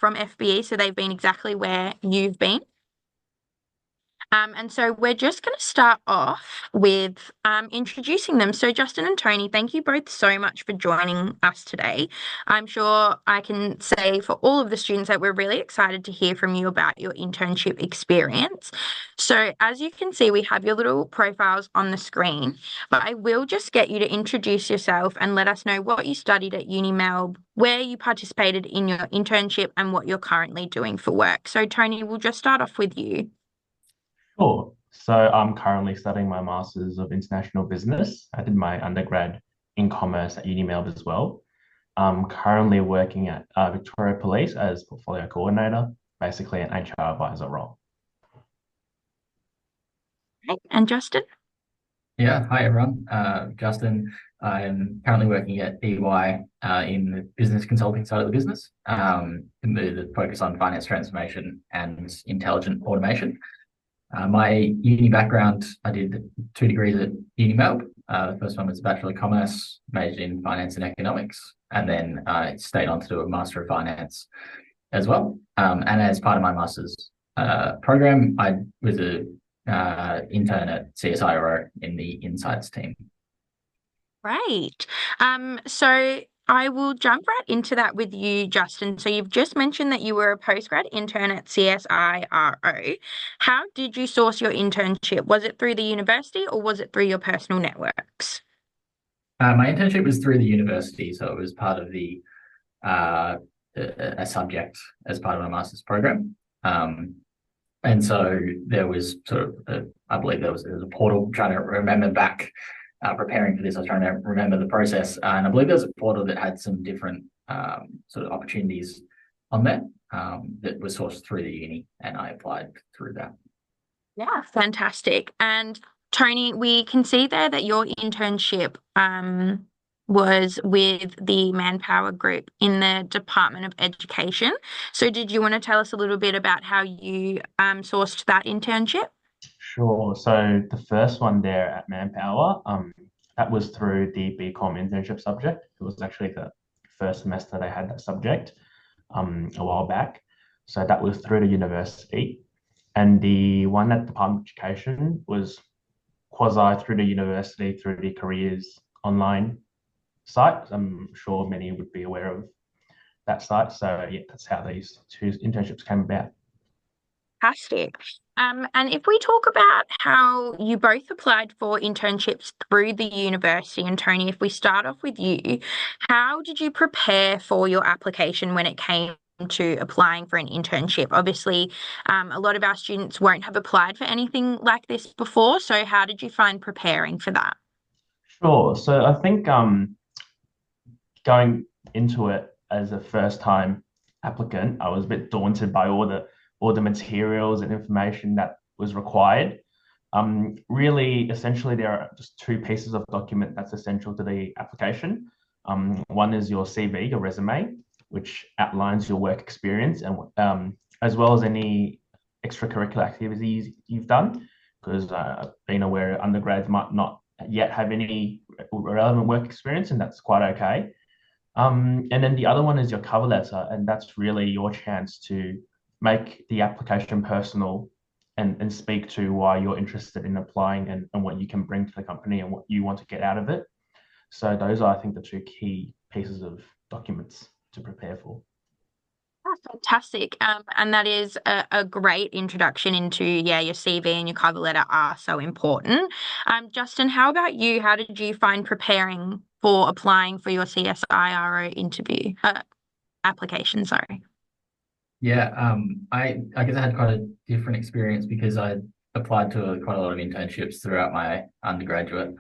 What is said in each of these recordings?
from FBE, so they've been exactly where you've been. And so we're just going to start off with introducing them. So Justin and Tony, thank you both so much for joining us today. I'm sure I can say for all of the students that we're really excited to hear from you about your internship experience. So as you can see, we have your little profiles on the screen, but I will just get you to introduce yourself and let us know what you studied at Uni Melb, where you participated in your internship, and what you're currently doing for work. So Tony, we'll just start off with you. Sure. So I'm currently studying my Masters of International Business. I did my undergrad in commerce at Uni Melbourne as well. I'm currently working at Victoria Police as portfolio coordinator, basically an HR advisor role. Okay. And Justin? Yeah, hi everyone. Justin. I'm currently working at EY in the business consulting side of the business, in the focus on finance transformation and intelligent automation. My uni background, I did 2 degrees at Uni Melb. The first one was a Bachelor of Commerce, majored in Finance and Economics, and then I stayed on to do a Master of Finance as well. And as part of my Master's program, I was a intern at CSIRO in the Insights team. Great. So I will jump right into that with you, Justin. So you've just mentioned that you were a postgrad intern at CSIRO. How did you source your internship? Was it through the university or was it through your personal networks? My internship was through the university, so it was part of the a subject as part of my master's program. And so there was I believe there was a portal. Trying to remember back, preparing for this, I was trying to remember the process, and I believe there was a portal that had some different sort of opportunities on there that was sourced through the uni, and I applied through that. Yeah, fantastic. And Tony, we can see there that your internship was with the Manpower Group in the Department of Education. So did you want to tell us a little bit about how you sourced that internship? Sure. So the first one there at Manpower, that was through the BCom internship subject. It was actually the first semester they had that subject a while back. So that was through the university. And the one at Department of Education was quasi through the university, through the careers online site. I'm sure many would be aware of that site. So yeah, that's how these two internships came about. Fantastic. And if we talk about how you both applied for internships through the university, and Tony, if we start off with you, how did you prepare for your application when it came to applying for an internship? Obviously, a lot of our students won't have applied for anything like this before. So how did you find preparing for that? Sure. So I think going into it as a first time applicant, I was a bit daunted by all the materials and information that was required. Really, essentially, there are just two pieces of document that's essential to the application. One is your CV, your resume, which outlines your work experience and as well as any extracurricular activities you've done, because being aware undergrads might not yet have any relevant work experience, and that's quite okay. And then the other one is your cover letter, and that's really your chance to make the application personal and speak to why you're interested in applying and what you can bring to the company and what you want to get out of it. So those are, I think, the two key pieces of documents to prepare for. Fantastic. And that is a great introduction into, yeah, your CV and your cover letter are so important. Justin, how about you? How did you find preparing for applying for your CSIRO interview, application, sorry? Yeah, I guess I had quite a different experience because I applied to quite a lot of internships throughout my undergraduate,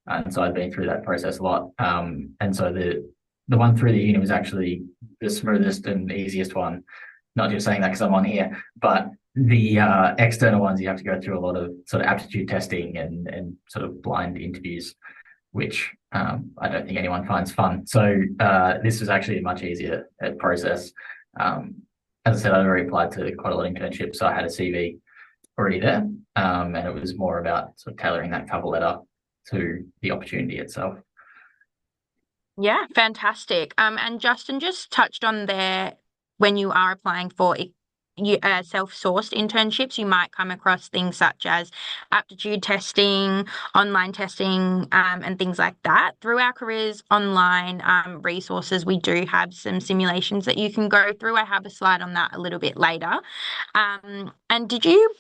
and so I've been through that process a lot. And so the one through the uni was actually the smoothest and easiest one. Not just saying that because I'm on here, but the external ones you have to go through a lot of sort of aptitude testing and sort of blind interviews, which I don't think anyone finds fun. So this was actually a much easier process. As I said, I'd already applied to quite a lot of internships, so I had a CV already there, and it was more about sort of tailoring that cover letter to the opportunity itself. Yeah, fantastic. And Justin just touched on there when you are applying for self-sourced internships, you might come across things such as aptitude testing, online testing, and things like that. Through our careers online resources, we do have some simulations that you can go through. I have a slide on that a little bit later. And did you,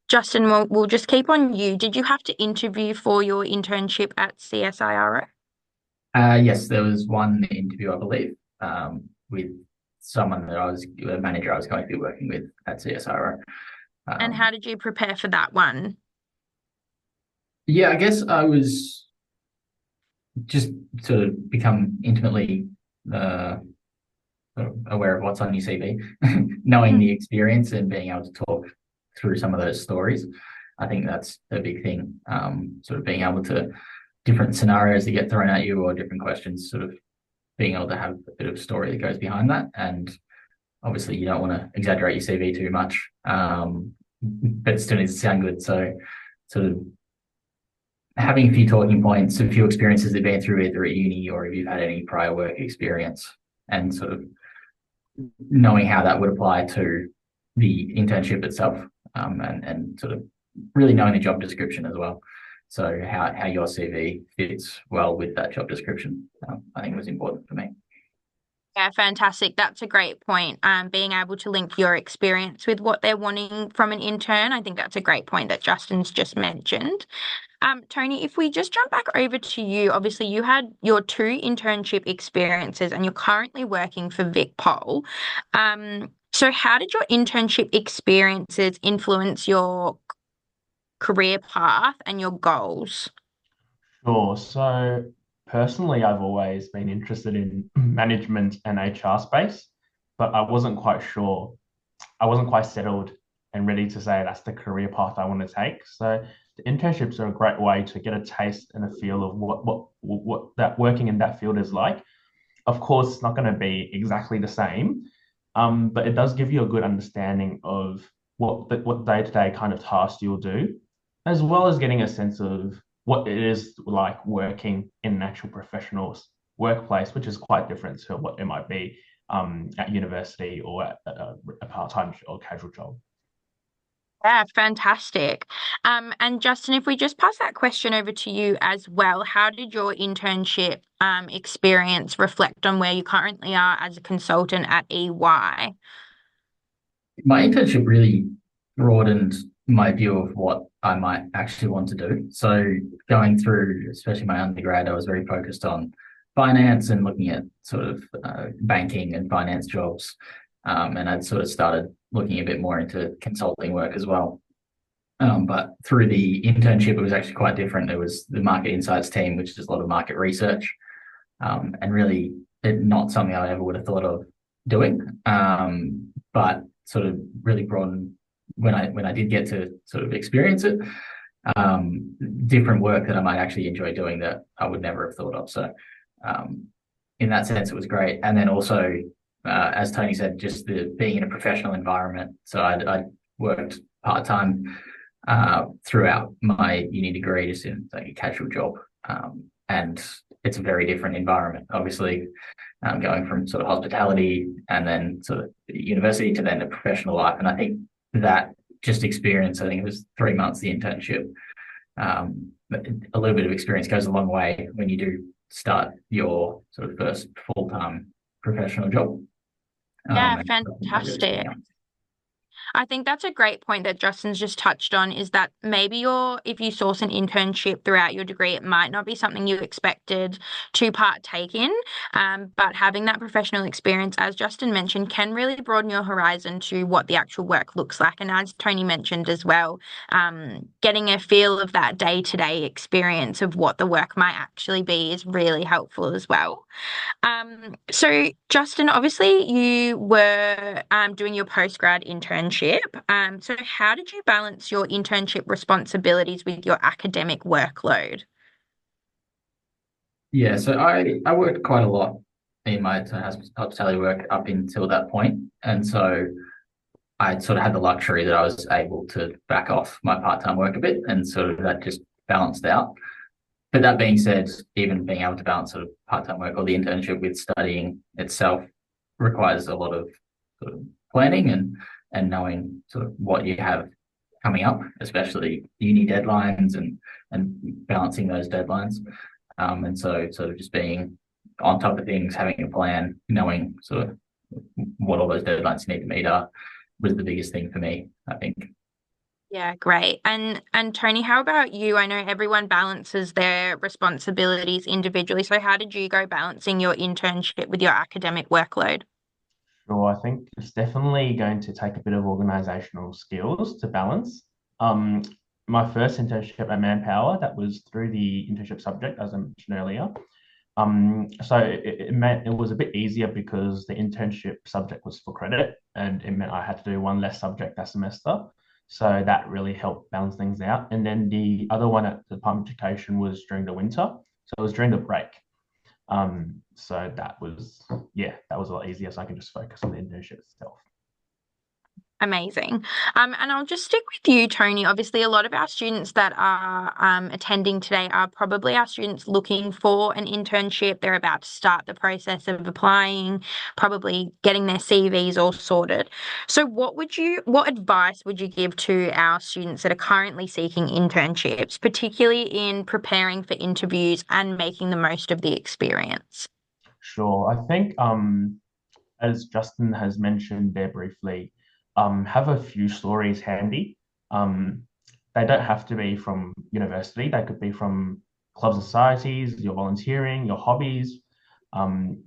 Justin, we'll just keep on you. Did you have to interview for your internship at CSIRO? Yes, there was one interview, I believe, with someone that a manager I was going to be working with at CSIRO. And how did you prepare for that one? Yeah, I guess I was just sort of become intimately aware of what's on your CV, knowing the experience and being able to talk through some of those stories. I think that's a big thing. Sort of being able to different scenarios that get thrown at you or different questions, sort of being able to have a bit of story that goes behind that. And obviously you don't want to exaggerate your CV too much, but it still needs to sound good. So sort of having a few talking points, a few experiences they've been through either at uni or if you've had any prior work experience, and sort of knowing how that would apply to the internship itself, and sort of really knowing the job description as well. So how your CV fits well with that job description, I think was important for me. Yeah, fantastic. That's a great point. Being able to link your experience with what they're wanting from an intern, I think that's a great point that Justin's just mentioned. Tony, if we just jump back over to you, obviously you had your 2 internship experiences and you're currently working for VicPol. So how did your internship experiences influence your career path and your goals? Sure. So personally, I've always been interested in management and HR space, but I wasn't quite sure. I wasn't quite settled and ready to say that's the career path I want to take. So the internships are a great way to get a taste and a feel of what that working in that field is like. Of course, it's not going to be exactly the same, but it does give you a good understanding of what day-to-day kind of tasks you'll do, as well as getting a sense of what it is like working in an actual professional's workplace, which is quite different to what it might be at university or at a part-time or casual job. Yeah, fantastic. And Justin, if we just pass that question over to you as well, how did your internship experience reflect on where you currently are as a consultant at EY? My internship really broadened my view of what I might actually want to do. So going through, especially my undergrad, I was very focused on finance and looking at sort of banking and finance jobs. And I'd sort of started looking a bit more into consulting work as well. But through the internship, it was actually quite different. It was the market insights team, which is a lot of market research, and really not something I ever would have thought of doing. But sort of really broadened when I did get to sort of experience it, different work that I might actually enjoy doing that I would never have thought of. So in that sense, it was great. And then also, as Tony said, just the being in a professional environment. So I worked part-time throughout my uni degree, just in like a casual job. And it's a very different environment, obviously, going from sort of hospitality and then sort of university to then the professional life. And I think that just experience, I think it was 3 months, the internship, but a little bit of experience goes a long way when you do start your sort of first full-time professional job. Yeah, fantastic. I think that's a great point that Justin's just touched on, is that maybe if you source an internship throughout your degree, it might not be something you expected to partake in, but having that professional experience, as Justin mentioned, can really broaden your horizon to what the actual work looks like. And as Tony mentioned as well, getting a feel of that day-to-day experience of what the work might actually be is really helpful as well. So Justin, obviously you were doing your postgrad internship. So how did you balance your internship responsibilities with your academic workload? Yeah, so I worked quite a lot in my hospitality work up until that point. And so I sort of had the luxury that I was able to back off my part-time work a bit, and sort of that just balanced out. But that being said, even being able to balance sort of part-time work or the internship with studying itself requires a lot of sort of planning and knowing sort of what you have coming up, especially uni deadlines and balancing those deadlines. And so sort of just being on top of things, having a plan, knowing sort of what all those deadlines you need to meet are was the biggest thing for me, I think. Yeah, great. And Tony, how about you? I know everyone balances their responsibilities individually. So how did you go balancing your internship with your academic workload? Sure, I think it's definitely going to take a bit of organizational skills to balance. Um, my first internship at Manpower, that was through the internship subject, as I mentioned earlier. So it meant it was a bit easier because the internship subject was for credit, and it meant I had to do one less subject that semester. So that really helped balance things out. And then the other one at the Department of Education was during the winter. So it was during the break. So that was, yeah, that was a lot easier. So I could just focus on the internship itself. Amazing. And I'll just stick with you, Tony. Obviously, a lot of our students that are attending today are probably our students looking for an internship. They're about to start the process of applying, probably getting their CVs all sorted. So what advice would you give to our students that are currently seeking internships, particularly in preparing for interviews and making the most of the experience? Sure. I think as Justin has mentioned there briefly, have a few stories handy. Um, they don't have to be from university. They could be from club societies, your volunteering, your hobbies. Um,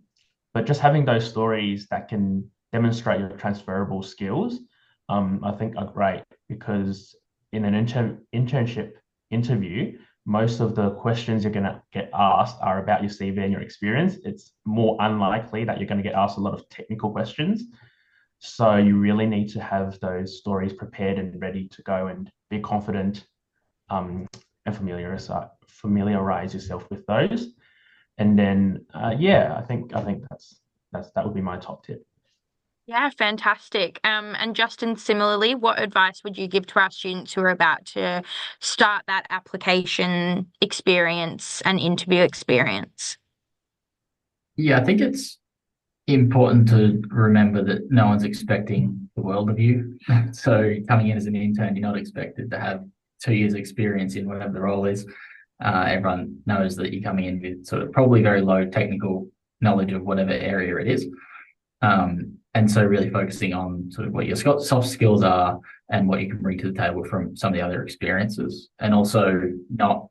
but just having those stories that can demonstrate your transferable skills, I think are great because in an internship interview, most of the questions you're going to get asked are about your CV and your experience. It's more unlikely that you're going to get asked a lot of technical questions. So you really need to have those stories prepared and ready to go and be confident and familiarize yourself with those. And then, yeah, I think that would be my top tip. Yeah, fantastic. And Justin, similarly, what advice would you give to our students who are about to start that application experience and interview experience? Yeah, I think it's important to remember that no one's expecting the world of you. So coming in as an intern, you're not expected to have 2 years experience in whatever the role is. Everyone knows that you're coming in with sort of probably very low technical knowledge of whatever area it is. And so really focusing on sort of what your soft skills are and what you can bring to the table from some of the other experiences, and also not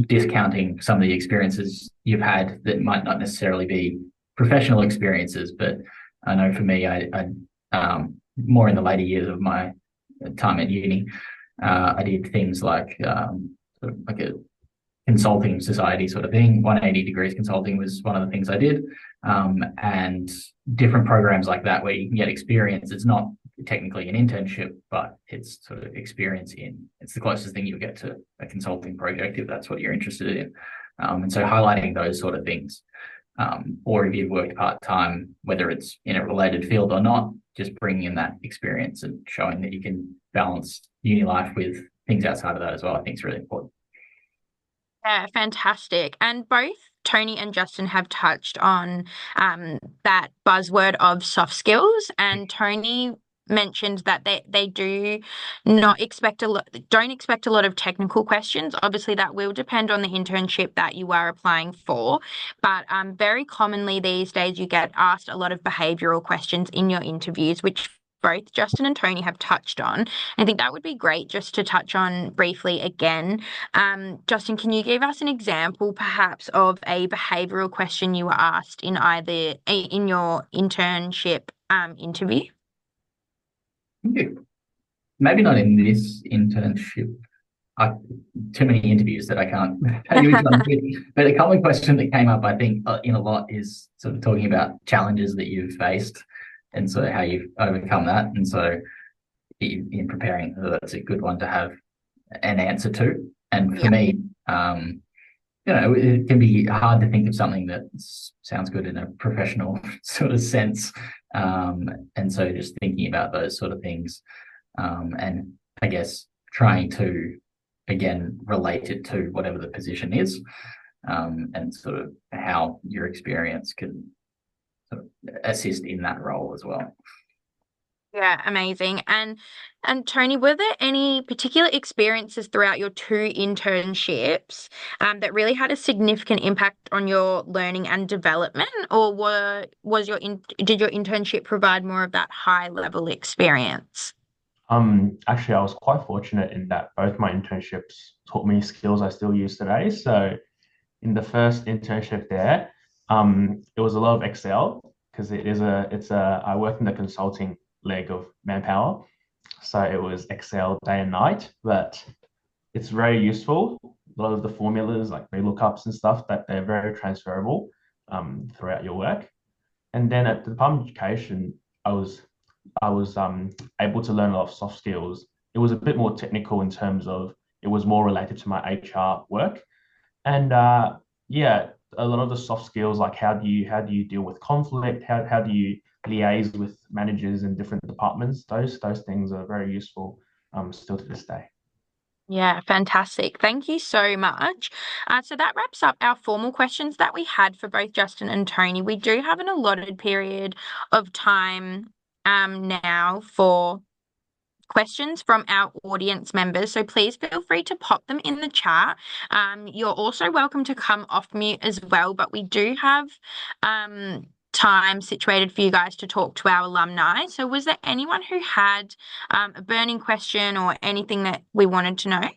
discounting some of the experiences you've had that might not necessarily be professional experiences. But I know for me, I more in the later years of my time at uni, I did things like sort of like a consulting society sort of thing. 180 degrees consulting was one of the things I did. And different programs like that where you can get experience. It's not technically an internship, but it's sort of experience it's the closest thing you'll get to a consulting project if that's what you're interested in. And so highlighting those sort of things. Or if you've worked part-time, whether it's in a related field or not, just bringing in that experience and showing that you can balance uni life with things outside of that as well, I think is really important. Yeah, fantastic. And both Tony and Justin have touched on that buzzword of soft skills. And Tony mentioned that they do not expect don't expect a lot of technical questions. Obviously, that will depend on the internship that you are applying for. But very commonly these days, you get asked a lot of behavioral questions in your interviews, which both Justin and Tony have touched on. I think that would be great just to touch on briefly again. Justin, can you give us an example perhaps of a behavioral question you were asked in in your internship interview? Maybe not in this internship. Too many interviews that I can't tell you which one I did. But a common question that came up, I think, in a lot is sort of talking about challenges that you've faced and so how you've overcome that. And so in preparing, that's a good one to have an answer to. And for me, it can be hard to think of something that sounds good in a professional sort of sense. And so just thinking about those sort of things, and I guess trying to, again, relate it to whatever the position is, and sort of how your experience can sort of assist in that role as well. Yeah, amazing. And Tony, were there any particular experiences throughout your two internships that really had a significant impact on your learning and development, or did your internship provide more of that high level experience? Actually, I was quite fortunate in that both my internships taught me skills I still use today. So in the first internship there, it was a lot of Excel because I work in the consulting leg of Manpower. So it was Excel day and night, but it's very useful. A lot of the formulas like VLOOKUPs and stuff that they're very transferable throughout your work. And then at the Department of Education, I was I was able to learn a lot of soft skills. It was a bit more technical in terms of it was more related to my HR work. And yeah, a lot of the soft skills like how do you deal with conflict? How do you liaise with managers in different departments? Those things are very useful still to this day. Yeah, fantastic. Thank you so much. So that wraps up our formal questions that we had for both Justin and Tony. We do have an allotted period of time now for questions from our audience members. So please feel free to pop them in the chat. You're also welcome to come off mute as well, but we do have time situated for you guys to talk to our alumni. So was there anyone who had a burning question or anything that we wanted to know?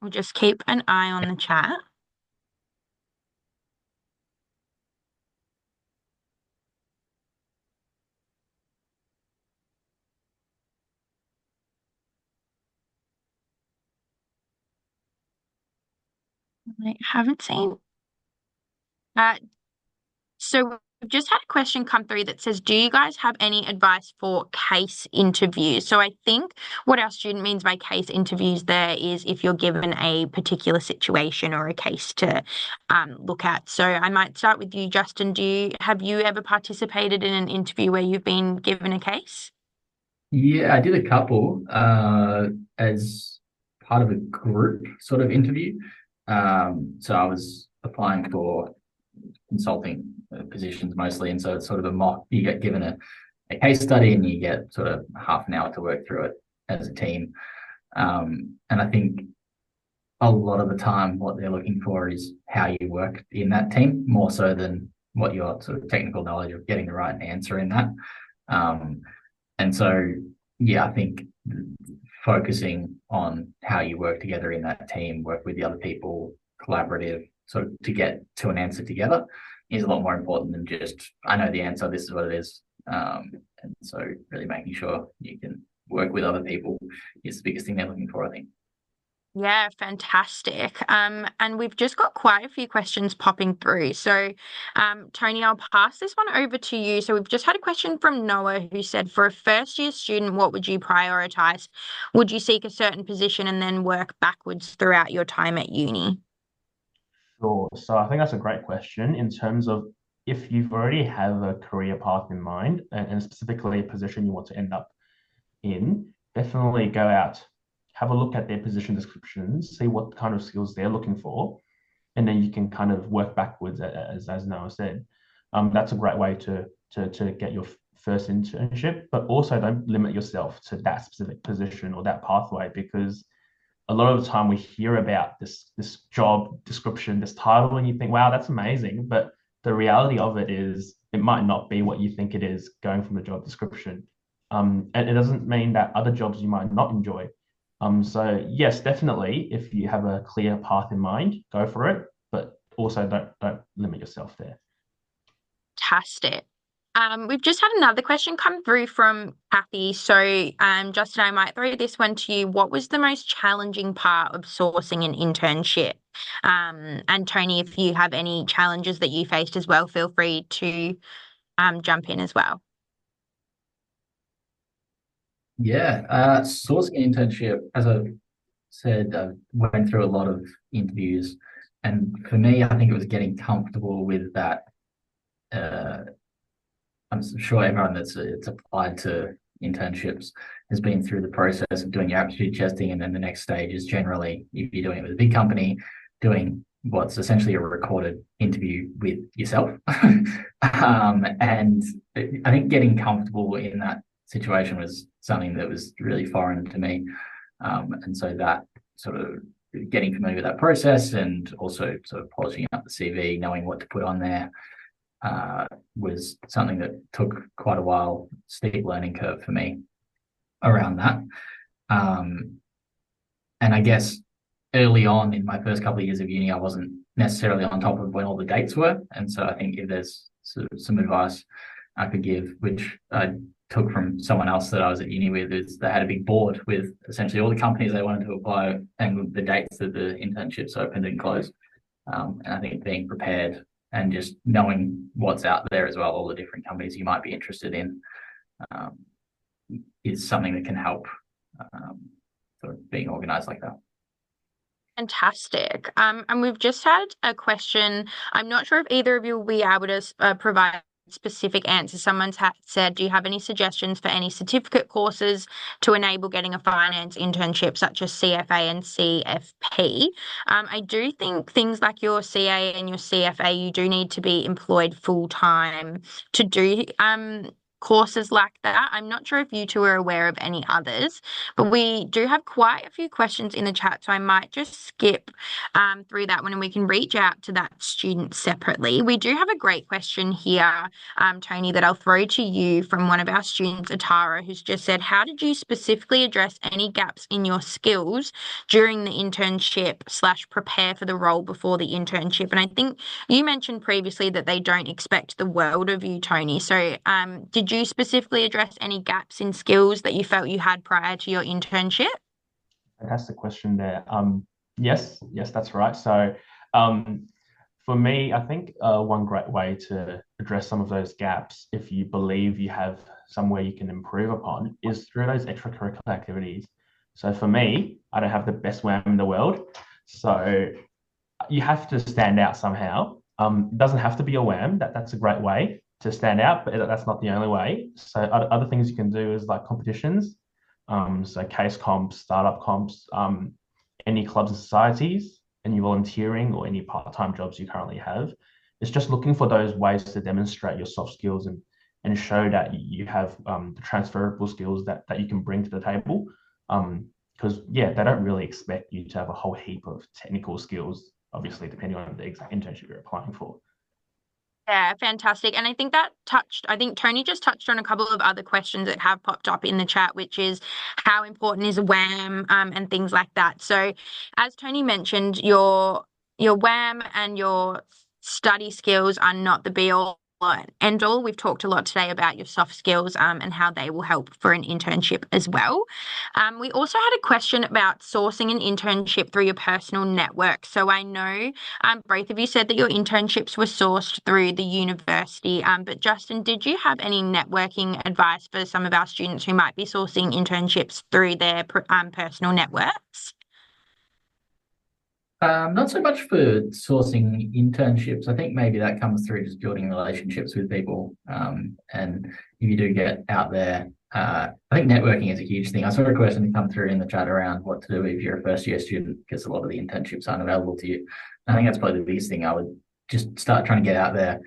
We'll just keep an eye on the chat. I haven't seen. Uh, So we've just had a question come through that says, do you guys have any advice for case interviews? So I think what our student means by case interviews there is if you're given a particular situation or a case to look at. So I might start with you, Justin. Have you ever participated in an interview where you've been given a case? Yeah, I did a couple as part of a group sort of interview. So I was applying for consulting positions mostly, and so it's sort of a mock. You get given a case study, and you get sort of half an hour to work through it as a team. And I think a lot of the time, what they're looking for is how you work in that team more so than what your sort of technical knowledge of getting the right answer in that. Um, and so, yeah, I think focusing on how you work together in that team, work with the other people, collaborative, sort of to get to an answer together is a lot more important than just, I know the answer, this is what it is. And so really making sure you can work with other people is the biggest thing they're looking for, I think. Yeah, fantastic. And we've just got quite a few questions popping through. So, Tony, I'll pass this one over to you. So we've just had a question from Noah who said, for a first year student, what would you prioritize? Would you seek a certain position and then work backwards throughout your time at uni? Sure. So I think that's a great question in terms of if you've already have a career path in mind and specifically a position you want to end up in, definitely go out, have a look at their position descriptions, see what kind of skills they're looking for, and then you can kind of work backwards, as Noah said. That's a great way to get your first internship, but also don't limit yourself to that specific position or that pathway because a lot of the time we hear about this job description, this title, and you think, wow, that's amazing. But the reality of it is it might not be what you think it is going from the job description. And it doesn't mean that other jobs you might not enjoy. So yes, definitely, if you have a clear path in mind, go for it. But also don't limit yourself there. Fantastic. We've just had another question come through from Kathy. So, Justin, I might throw this one to you. What was the most challenging part of sourcing an internship? And Tony, if you have any challenges that you faced as well, feel free to jump in as well. Yeah, sourcing an internship, as I said, I went through a lot of interviews, and for me, I think it was getting comfortable with that. Uh, I'm sure everyone that's it's applied to internships has been through the process of doing your aptitude testing, and then the next stage is generally, if you're doing it with a big company, doing what's essentially a recorded interview with yourself. And I think getting comfortable in that situation was something that was really foreign to me. And so that sort of getting familiar with that process and also sort of polishing up the CV, knowing what to put on there, was something that took quite a while, steep learning curve for me around that. And I guess early on in my first couple of years of uni, I wasn't necessarily on top of when all the dates were. And so I think if there's sort of some advice I could give, which I took from someone else that I was at uni with, is they had a big board with essentially all the companies they wanted to apply and the dates that the internships opened and closed. And I think being prepared and just knowing what's out there as well, all the different companies you might be interested in, is something that can help sort of being organized like that. Fantastic. And we've just had a question. I'm not sure if either of you will be able to provide specific answers. Someone's said, do you have any suggestions for any certificate courses to enable getting a finance internship, such as CFA and CFP? I do think things like your CA and your CFA, you do need to be employed full time to do courses like that. I'm not sure if you two are aware of any others, but we do have quite a few questions in the chat, so I might just skip through that one and we can reach out to that student separately. We do have a great question here, Tony, that I'll throw to you from one of our students, Atara, who's just said, how did you specifically address any gaps in your skills during the internship / prepare for the role before the internship? And I think you mentioned previously that they don't expect the world of you, Tony. So did you specifically address any gaps in skills that you felt you had prior to your internship? Fantastic question there. Yes, that's right. So for me, I think one great way to address some of those gaps, if you believe you have somewhere you can improve upon, is through those extracurricular activities. So for me, I don't have the best WAM in the world. So you have to stand out somehow. It doesn't have to be a WAM. That's a great way to stand out, but that's not the only way. So other things you can do is like competitions. So case comps, startup comps, any clubs and societies, any volunteering or any part-time jobs you currently have. It's just looking for those ways to demonstrate your soft skills and show that you have the transferable skills that you can bring to the table. Because they don't really expect you to have a whole heap of technical skills, obviously, depending on the exact internship you're applying for. Yeah, fantastic. And I think Tony just touched on a couple of other questions that have popped up in the chat, which is how important is WAM and things like that. So as Tony mentioned, your WAM and your study skills are not the be all end all. We've talked a lot today about your soft skills and how they will help for an internship as well. We also had a question about sourcing an internship through your personal network. So I know both of you said that your internships were sourced through the university, but Justin, did you have any networking advice for some of our students who might be sourcing internships through their personal networks? Not so much for sourcing internships. I think maybe that comes through just building relationships with people. And if you do get out there, I think networking is a huge thing. I saw a question come through in the chat around what to do if you're a first year student because a lot of the internships aren't available to you. I think that's probably the biggest thing. I would just start trying to get out there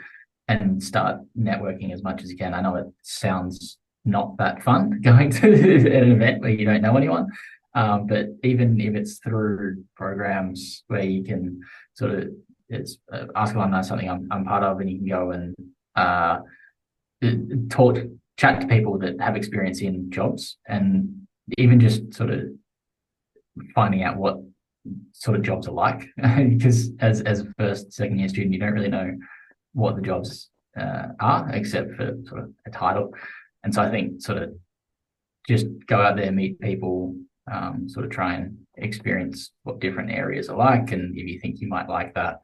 and start networking as much as you can. I know it sounds not that fun going to an event where you don't know anyone. But even if it's through programs where you can sort of, it's Ask Alumni is something I'm part of, and you can go and chat to people that have experience in jobs, and even just sort of finding out what sort of jobs are like, because as a first, second year student, you don't really know what the jobs are except for sort of a title. And so I think sort of just go out there, meet people, sort of try and experience what different areas are like, and if you think you might like that,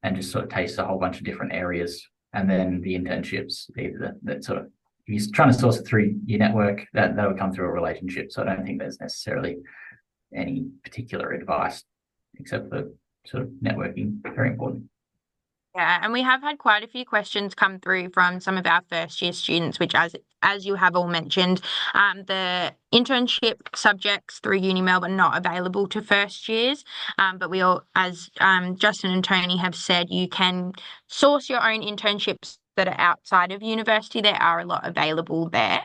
and just sort of taste a whole bunch of different areas. And then the internships, either that sort of, if you're trying to source it through your network, that would come through a relationship. So I don't think there's necessarily any particular advice except for sort of networking. Very important. Yeah, and we have had quite a few questions come through from some of our first year students, which as you have all mentioned, the internship subjects through Uni Melbourne are not available to first years. But we all, as Justin and Tony have said, you can source your own internships that are outside of university. There are a lot available there.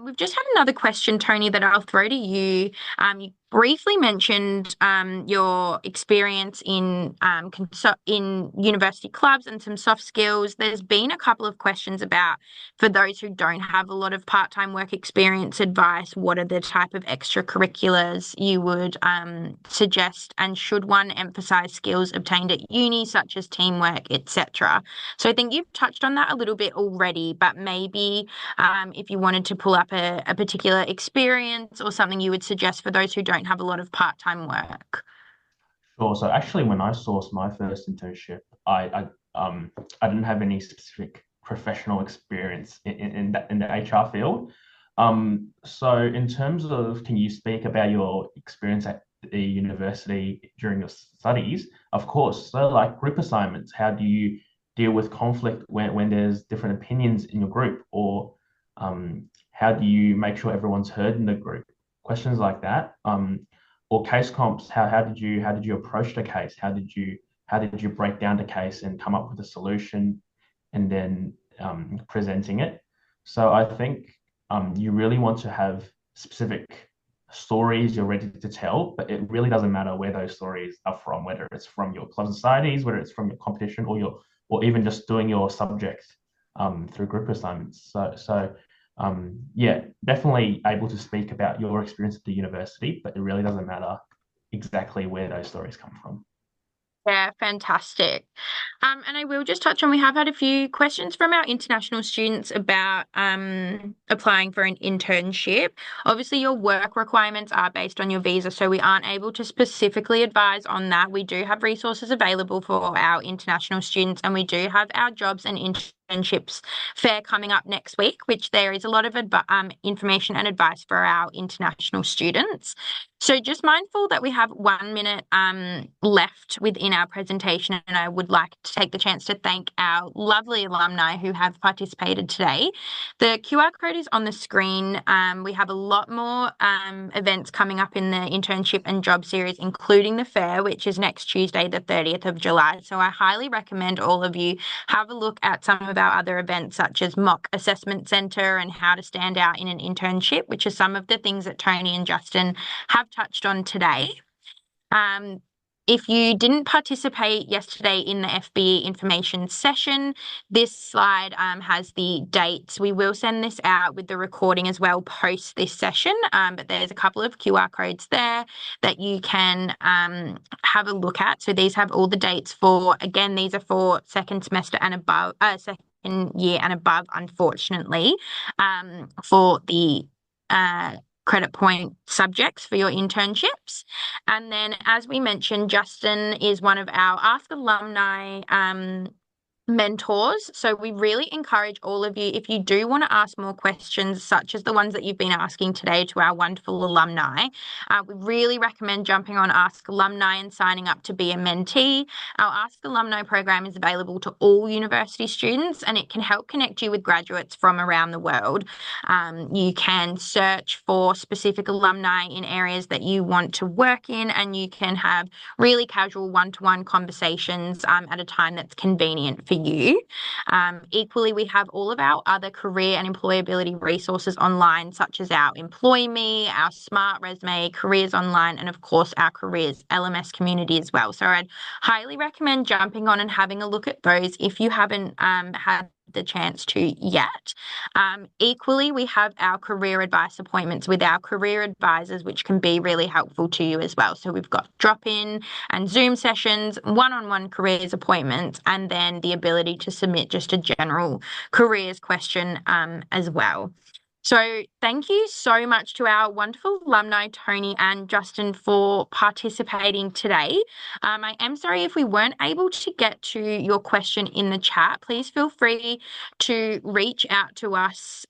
We've just had another question, Tony, that I'll throw to you. You briefly mentioned your experience in university clubs and some soft skills. There's been a couple of questions about, for those who don't have a lot of part-time work experience, advice. What are the type of extracurriculars you would suggest, and should one emphasize skills obtained at uni, such as teamwork, etc.? So I think you've touched on that a little bit already, but maybe if you wanted to pull up a particular experience or something you would suggest for those who don't have a lot of part-time work. Sure. So actually, when I sourced my first internship, I didn't have any specific professional experience in the HR field. So in terms of, can you speak about your experience at the university during your studies? Of course. So like group assignments, how do you deal with conflict when there's different opinions in your group? Or how do you make sure everyone's heard in the group? Questions like that. Or case comps, how did you approach the case? How did you break down the case and come up with a solution and then presenting it? So I think you really want to have specific stories you're ready to tell, but it really doesn't matter where those stories are from, whether it's from your clubs and societies, whether it's from your competition, or even just doing your subject through group assignments. So yeah, definitely able to speak about your experience at the university, but it really doesn't matter exactly where those stories come from. Yeah, fantastic. And I will just touch on, we have had a few questions from our international students about applying for an internship. Obviously, your work requirements are based on your visa, so we aren't able to specifically advise on that. We do have resources available for our international students, and we do have our jobs and internships fair coming up next week, which there is a lot of information and advice for our international students. So just mindful that we have 1 minute left within our presentation, and I would like to take the chance to thank our lovely alumni who have participated today. The QR code is on the screen. We have a lot more events coming up in the internship and job series, including the fair, which is next Tuesday, the 30th of July. So I highly recommend all of you have a look at some of our other events, such as mock assessment centre and how to stand out in an internship, which are some of the things that Tony and Justin have touched on today. If you didn't participate yesterday in the FBE information session, this slide has the dates. We will send this out with the recording as well post this session, but there's a couple of QR codes there that you can have a look at. So these have all the dates for, again, these are for second semester and above, second year and above, unfortunately, for the credit point subjects for your internships. And then, as we mentioned, Justin is one of our Ask Alumni mentors. So we really encourage all of you, if you do want to ask more questions, such as the ones that you've been asking today to our wonderful alumni, we really recommend jumping on Ask Alumni and signing up to be a mentee. Our Ask Alumni program is available to all university students, and it can help connect you with graduates from around the world. You can search for specific alumni in areas that you want to work in, and you can have really casual one-to-one conversations at a time that's convenient for you. Equally, we have all of our other career and employability resources online, such as our Employ Me, our Smart Resume, Careers Online, and of course our Careers LMS community as well. So I'd highly recommend jumping on and having a look at those if you haven't had the chance to yet. Equally, we have our career advice appointments with our career advisors, which can be really helpful to you as well. So we've got drop-in and Zoom sessions, one-on-one careers appointments, and then the ability to submit just a general careers question as well. So thank you so much to our wonderful alumni, Tony and Justin, for participating today. I am sorry if we weren't able to get to your question in the chat. Please feel free to reach out to us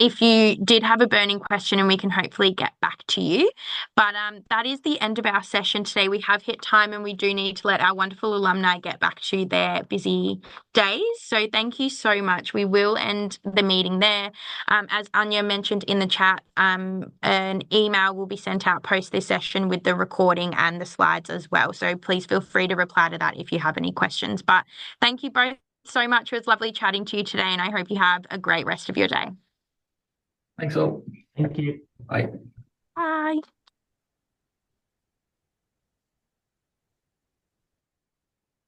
if you did have a burning question, and we can hopefully get back to you. But that is the end of our session today. We have hit time and we do need to let our wonderful alumni get back to their busy days. So thank you so much. We will end the meeting there. As Anya mentioned in the chat, an email will be sent out post this session with the recording and the slides as well. So please feel free to reply to that if you have any questions. But thank you both so much. It was lovely chatting to you today, and I hope you have a great rest of your day. Thanks all. Thank you. Bye. Bye.